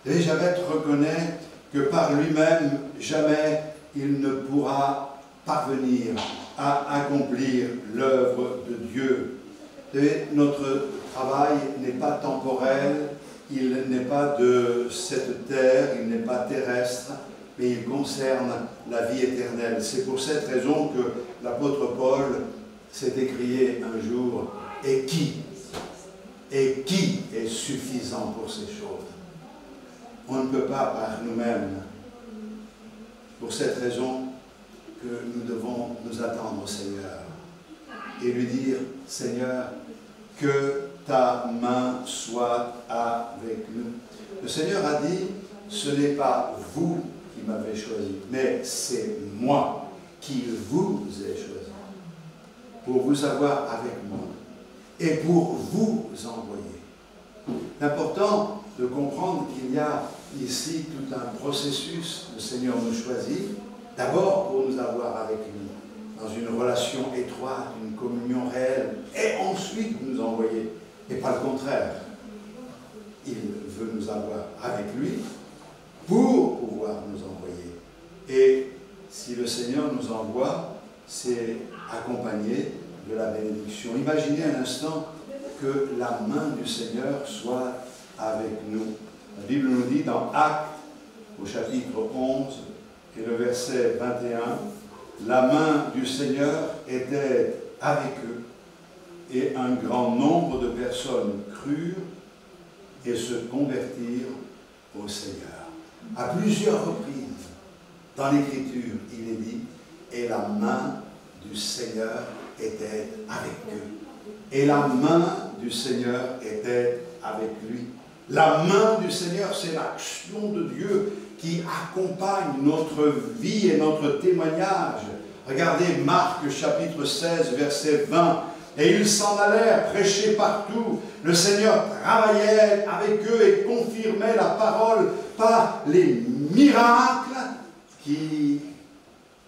Et Javed reconnaît que par lui-même, jamais il ne pourra parvenir à accomplir l'œuvre de Dieu. Et notre travail n'est pas temporel, il n'est pas de cette terre, il n'est pas terrestre, mais il concerne la vie éternelle. C'est pour cette raison que l'apôtre Paul s'est écrié un jour, « Et qui est suffisant pour ces choses ?» On ne peut pas par nous-mêmes. Pour cette raison que nous devons nous attendre au Seigneur et lui dire, Seigneur, que ta main soit avec nous. Le Seigneur a dit, ce n'est pas vous qui m'avez choisi, mais c'est moi qui vous ai choisi pour vous avoir avec moi et pour vous envoyer. L'important de comprendre qu'il y a ici tout un processus. Le Seigneur nous choisit d'abord pour nous avoir avec lui dans une relation étroite, une communion réelle, et ensuite nous envoyer, et pas le contraire. Il veut nous avoir avec lui pour pouvoir nous envoyer. Et si le Seigneur nous envoie, c'est accompagné de la bénédiction. Imaginez un instant que la main du Seigneur soit avec nous. La Bible nous dit dans Actes, au chapitre 11, et le verset 21, la main du Seigneur était avec eux, et un grand nombre de personnes crurent et se convertirent au Seigneur. À plusieurs reprises, dans l'Écriture, il est dit, et la main du Seigneur était avec eux. Et la main du Seigneur était avec lui. La main du Seigneur, c'est l'action de Dieu qui accompagne notre vie et notre témoignage. Regardez Marc chapitre 16, verset 20. Et ils s'en allèrent prêcher partout. Le Seigneur travaillait avec eux et confirmait la parole par les miracles qui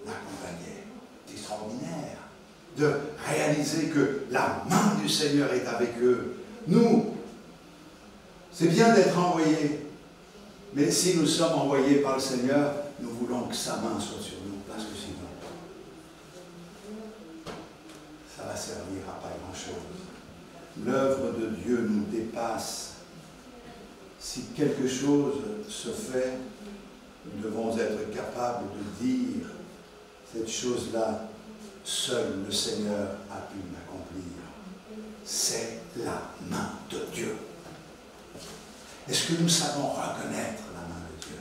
l'accompagnaient. C'est extraordinaire de réaliser que la main du Seigneur est avec eux. Nous, c'est bien d'être envoyés, mais si nous sommes envoyés par le Seigneur, nous voulons que sa main soit sur nous, parce que sinon, ça va servir à pas grand-chose. L'œuvre de Dieu nous dépasse. Si quelque chose se fait, nous devons être capables de dire cette chose-là, seul le Seigneur a pu l'accomplir. C'est la main de Dieu. Est-ce que nous savons reconnaître la main de Dieu?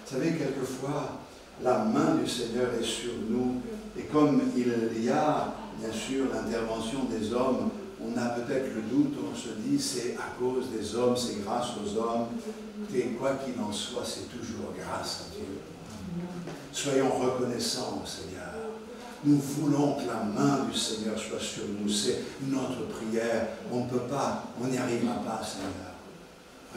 Vous savez, quelquefois, la main du Seigneur est sur nous, et comme il y a, bien sûr, l'intervention des hommes, on a peut-être le doute, on se dit, c'est à cause des hommes, c'est grâce aux hommes, et quoi qu'il en soit, c'est toujours grâce à Dieu. Soyons reconnaissants au Seigneur. Nous voulons que la main du Seigneur soit sur nous, c'est notre prière. On ne peut pas, on n'y arrivera pas, Seigneur.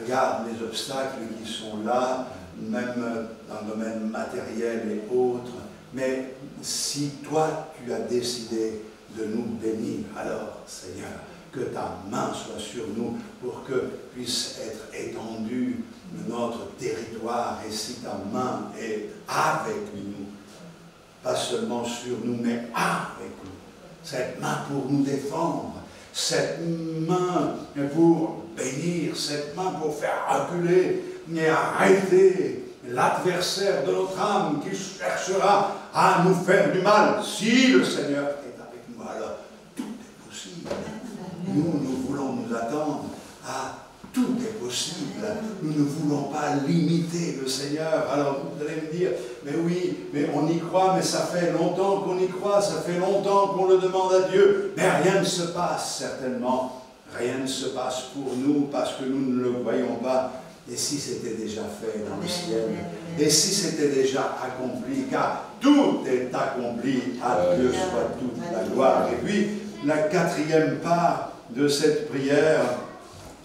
Regarde les obstacles qui sont là, même dans le domaine matériel et autres. Mais si toi, tu as décidé de nous bénir, alors, Seigneur, que ta main soit sur nous pour que puisse être étendue notre territoire. Et si ta main est avec nous, pas seulement sur nous, mais avec nous, cette main pour nous défendre, cette main pour bénir, cette main pour faire reculer et arrêter l'adversaire de notre âme qui cherchera à nous faire du mal. Si le Seigneur est avec nous, alors tout est possible. Nous voulons nous attendre à tout est possible. Nous ne voulons pas limiter le Seigneur. Alors vous allez me dire, mais oui, mais on y croit, mais ça fait longtemps qu'on y croit, ça fait longtemps qu'on le demande à Dieu. Mais rien ne se passe, certainement. Rien ne se passe pour nous parce que nous ne le voyons pas. Et si c'était déjà fait dans le ciel? Et si c'était déjà accompli? Car tout est accompli. À Dieu soit toute la gloire. Et puis, la quatrième part de cette prière,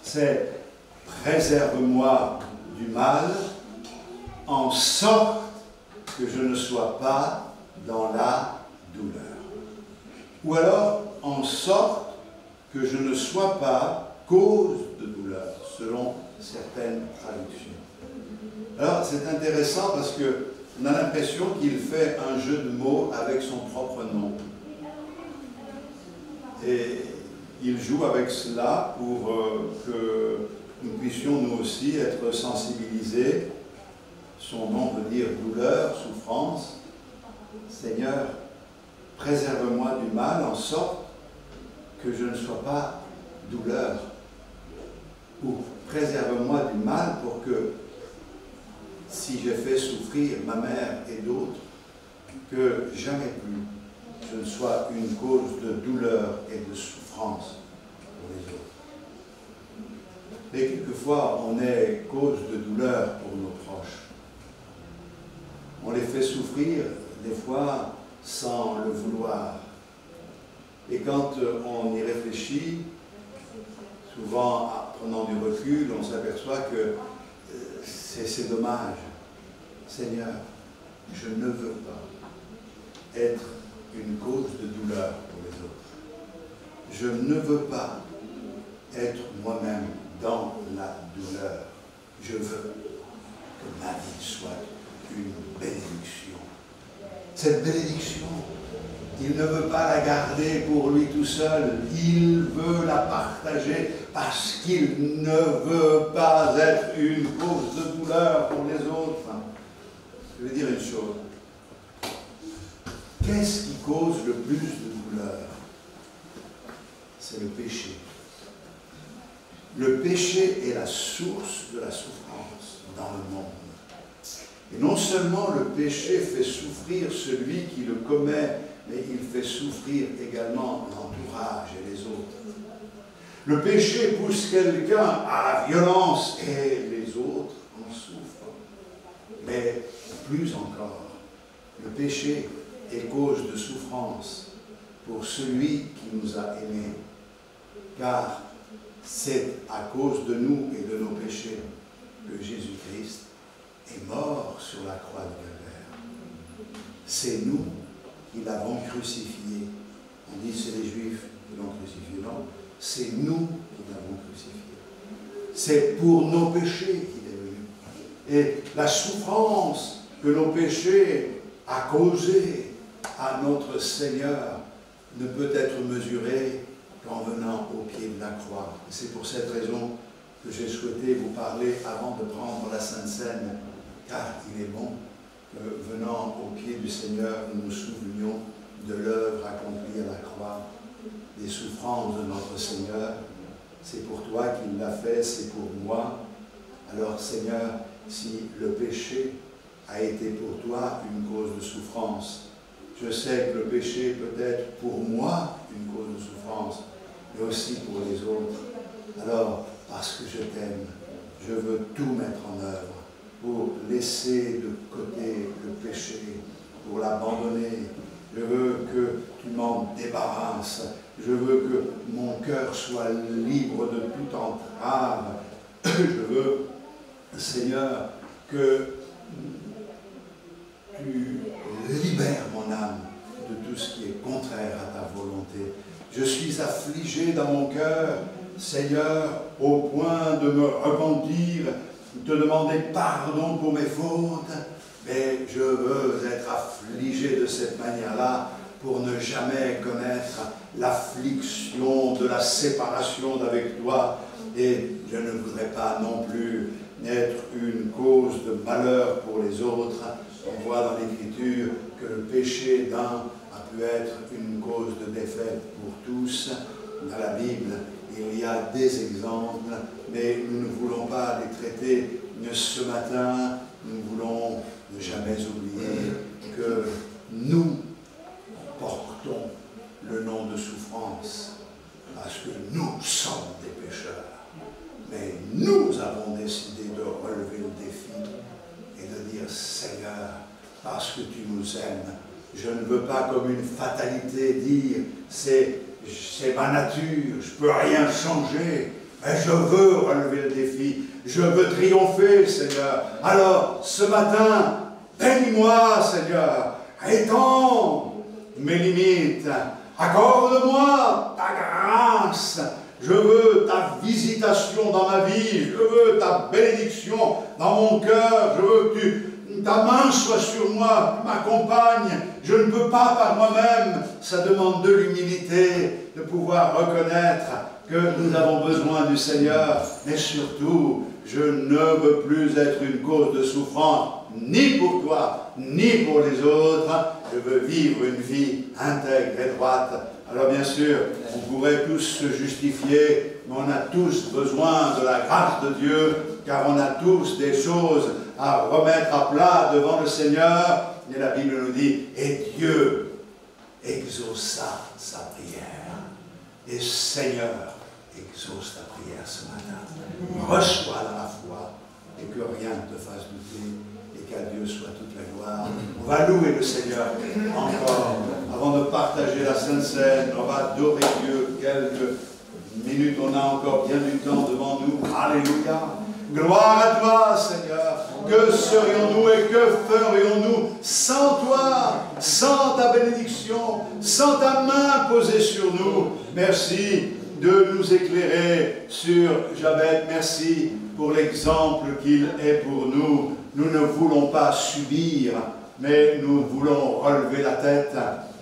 c'est « Préserve-moi du mal, en sorte que je ne sois pas dans la douleur. » Ou alors, « En sorte que je ne sois pas cause de douleur », selon certaines traductions. Alors, c'est intéressant parce qu'on a l'impression qu'il fait un jeu de mots avec son propre nom. Et il joue avec cela pour que nous puissions nous aussi être sensibilisés. Son nom veut dire douleur, souffrance. Seigneur, préserve-moi du mal en sorte que je ne sois pas douleur. Ou préserve-moi du mal pour que, si j'ai fait souffrir ma mère et d'autres, que jamais plus je ne sois une cause de douleur et de souffrance pour les autres. Mais quelquefois, on est cause de douleur pour nos proches. On les fait souffrir, des fois, sans le vouloir. Et quand on y réfléchit, souvent, en prenant du recul, on s'aperçoit que c'est dommage. Seigneur, je ne veux pas être une cause de douleur pour les autres. Je ne veux pas être moi-même dans la douleur. Je veux que ma vie soit une bénédiction. Cette bénédiction, il ne veut pas la garder pour lui tout seul. Il veut la partager parce qu'il ne veut pas être une cause de douleur pour les autres. Je vais dire une chose. Qu'est-ce qui cause le plus de douleur? C'est le péché. Le péché est la source de la souffrance dans le monde. Et non seulement le péché fait souffrir celui qui le commet, mais il fait souffrir également l'entourage et les autres. Le péché pousse quelqu'un à la violence et les autres en souffrent. Mais plus encore, le péché est cause de souffrance pour celui qui nous a aimés. Car c'est à cause de nous et de nos péchés que Jésus-Christ est mort sur la croix de Calvaire. C'est nous qui l'avons crucifié. On dit c'est les Juifs qui l'ont crucifié. Non, c'est nous qui l'avons crucifié. C'est pour nos péchés qu'il est venu. Et la souffrance que nos péchés a causée à notre Seigneur ne peut être mesurée qu'en venant au pied de la croix. C'est pour cette raison que j'ai souhaité vous parler avant de prendre la Sainte Seine, car il est bon que, venant au pied du Seigneur, nous nous souvenions de l'œuvre accomplie à la croix, des souffrances de notre Seigneur. C'est pour toi qu'il l'a fait, c'est pour moi. Alors Seigneur, si le péché a été pour toi une cause de souffrance, je sais que le péché peut être pour moi une cause de souffrance, mais aussi pour les autres. Alors, parce que je t'aime, je veux tout mettre en œuvre pour laisser de côté le péché, pour l'abandonner. Je veux que tu m'en débarrasses. Je veux que mon cœur soit libre de toute entrave. Je veux, Seigneur, que tu libères mon âme de tout ce qui est contraire à ta volonté. Je suis affligé dans mon cœur, Seigneur, au point de me repentir, de demander pardon pour mes fautes, mais je veux être affligé de cette manière-là pour ne jamais connaître l'affliction de la séparation d'avec toi, et je ne voudrais pas non plus être une cause de malheur pour les autres. On voit dans l'Écriture que le péché d'un a pu être une cause de défaite pour tous dans la Bible. il y a des exemples, mais nous ne voulons pas les traiter ce matin. Nous voulons ne jamais oublier que nous portons le nom de souffrance parce que nous sommes des pécheurs. Mais nous avons décidé de relever le défi et de dire, Seigneur, parce que tu nous aimes, je ne veux pas comme une fatalité dire, c'est ma nature, je ne peux rien changer, mais je veux relever le défi, je veux triompher, Seigneur. Alors, ce matin, bénis-moi, Seigneur, étends mes limites, accorde-moi ta grâce. Je veux ta visitation dans ma vie, je veux ta bénédiction dans mon cœur, je veux que ta main soit sur moi, m'accompagne. Je ne peux pas par moi-même, ça demande de l'humilité, de pouvoir reconnaître que nous avons besoin du Seigneur, mais surtout, je ne veux plus être une cause de souffrance, ni pour toi, ni pour les autres. Je veux vivre une vie intègre et droite. Alors bien sûr, on pourrait tous se justifier, mais on a tous besoin de la grâce de Dieu, car on a tous des choses à remettre à plat devant le Seigneur. Et la Bible nous dit, et Dieu exauça sa prière. Et Seigneur, exauce ta prière ce matin. Reçois dans la foi, et que rien ne te fasse douter, et qu'à Dieu soit toute la gloire. On va louer le Seigneur encore. Avant de partager la Sainte Seine, on va adorer Dieu. Quelques minutes, on a encore bien du temps devant nous. Alléluia. Gloire à toi, Seigneur. Que serions-nous et que ferions-nous sans toi, sans ta bénédiction, sans ta main posée sur nous? Merci de nous éclairer sur Jabez. Merci pour l'exemple qu'il est pour nous. Nous ne voulons pas subir, mais nous voulons relever la tête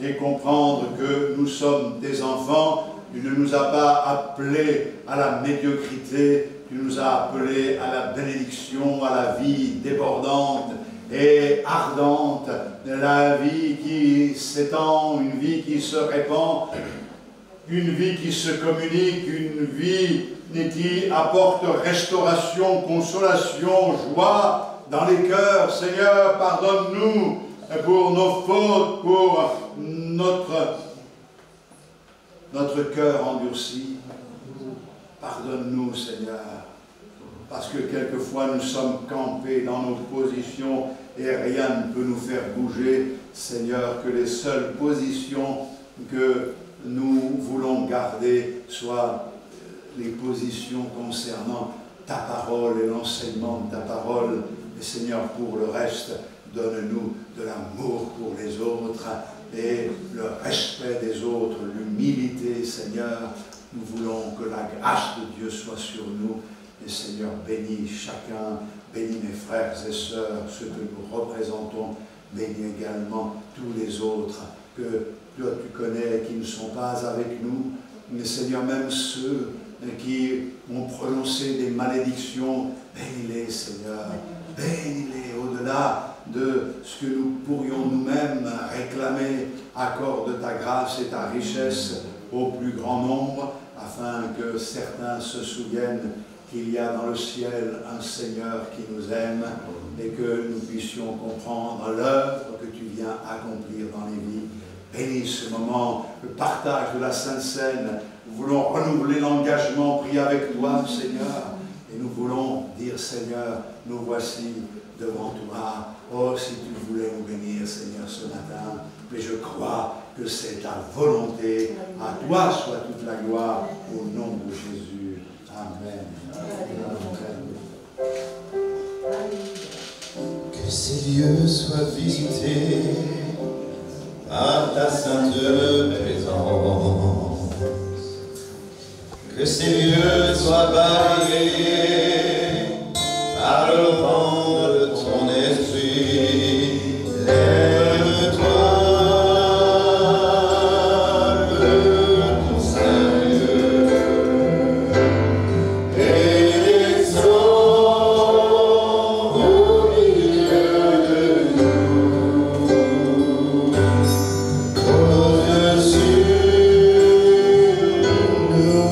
et comprendre que nous sommes des enfants. Tu ne nous as pas appelés à la médiocrité, tu nous as appelés à la bénédiction, à la vie débordante et ardente, la vie qui s'étend, une vie qui se répand, une vie qui se communique, une vie qui apporte restauration, consolation, joie dans les cœurs. Seigneur, pardonne-nous pour nos fautes, pour notre cœur endurci. Pardonne-nous, Seigneur, parce que quelquefois nous sommes campés dans nos positions et rien ne peut nous faire bouger. Seigneur, que les seules positions que nous voulons garder soient les positions concernant ta parole et l'enseignement de ta parole. Et Seigneur, pour le reste, donne-nous de l'amour pour les autres et le respect des autres, l'humilité, Seigneur. Nous voulons que la grâce de Dieu soit sur nous. Et Seigneur, bénis chacun, bénis mes frères et sœurs, ceux que nous représentons, bénis également tous les autres que toi tu connais, qui ne sont pas avec nous. Mais Seigneur, même ceux qui ont prononcé des malédictions, bénis-les, Seigneur, bénis-les au-delà de ce que nous pourrions nous-mêmes réclamer. Accorde ta grâce et ta richesse au plus grand nombre, afin que certains se souviennent qu'il y a dans le ciel un Seigneur qui nous aime et que nous puissions comprendre l'œuvre que tu viens accomplir dans les vies. Bénis ce moment, le partage de la Sainte Seine. Nous voulons renouveler l'engagement pris avec toi, Seigneur, et nous voulons dire, Seigneur, nous voici devant toi. Oh, si tu voulais nous bénir, Seigneur, ce matin, mais je crois que c'est ta volonté. À toi soit toute la gloire, au nom de Jésus. Amen. Amen. Que ces lieux soient visités par ta sainte présence. Que ces lieux soient balayés par le vent de ton esprit. Lève-toi, ton Saint-Lieu, et descends au milieu de nous. Au-dessus, nous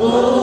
Oh